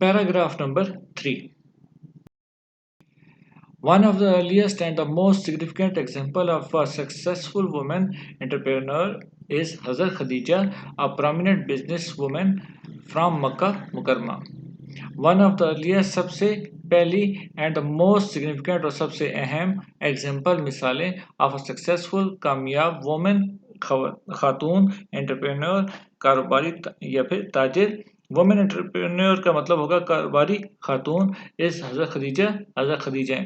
Paragraph number 3. One of the earliest and the most significant example of a successful woman entrepreneur is Hazrat Khadija, a prominent businesswoman from Makkah Mukarrama. One of the earliest सबसे पहली and the most significant और सबसे अहम example मिसालें of a successful कामयाब women खातून entrepreneur कारोबारी या फिर ताजिर। वुमेन एंटरप्रेन्योर का मतलब होगा कारोबारी खातून। इस हज़रत खदीजा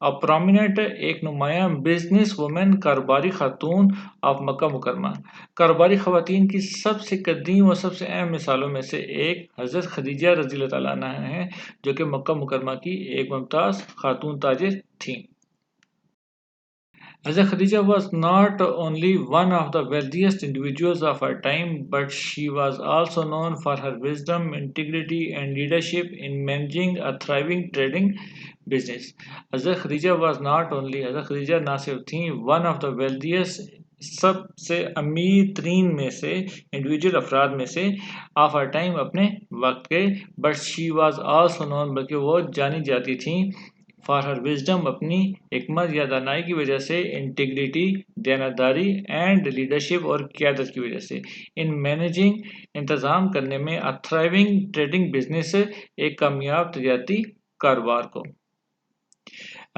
और प्रोमिनेंट एक नुमायां बिजनेस वुमेन कारोबारी खातून ऑफ मक्का मुकरमा। कारोबारी खवातीन की सबसे कदीम और सबसे अहम मिसालों में से एक हज़रत खदीजा रज़ी अल्लाह अन्हा है, जो कि मक्का मुकरमा की एक मुमताज़ खातून ताजिर थीं। Hazrat Khadija was not only one of the wealthiest individuals of her time, but she was also known for her wisdom, integrity, and leadership in managing a thriving trading business. Hazrat Khadija ना सिर्फ थी one of the wealthiest सबसे अमीर तरीन में से individual अफराद में से ऑफ हर टाइम अपने वक्त के, but she was also known बल्कि वो जानी जाती थी फॉर हर विजडम अपनी हिकमत या दानाई की वजह से, इंटीग्रिटी दयानतदारी एंड लीडरशिप और क़यादत की वजह से, इन मैनेजिंग इंतज़ाम करने में अ थ्राइविंग ट्रेडिंग बिजनेस एक कामयाब तजारती कारोबार को।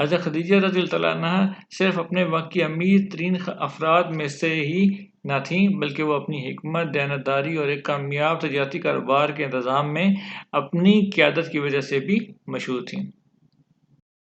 हज़रत खदीजा रज़ियल्लाहु अन्हा सिर्फ अपने वक्त की अमीर तरीन अफराद में से ही न थीं, बल्कि वो अपनी हिकमत, दयानतदारी और एक कामयाब तजारती कारोबार के इंतज़ाम में अपनी क़यादत की वजह से भी मशहूर थीं।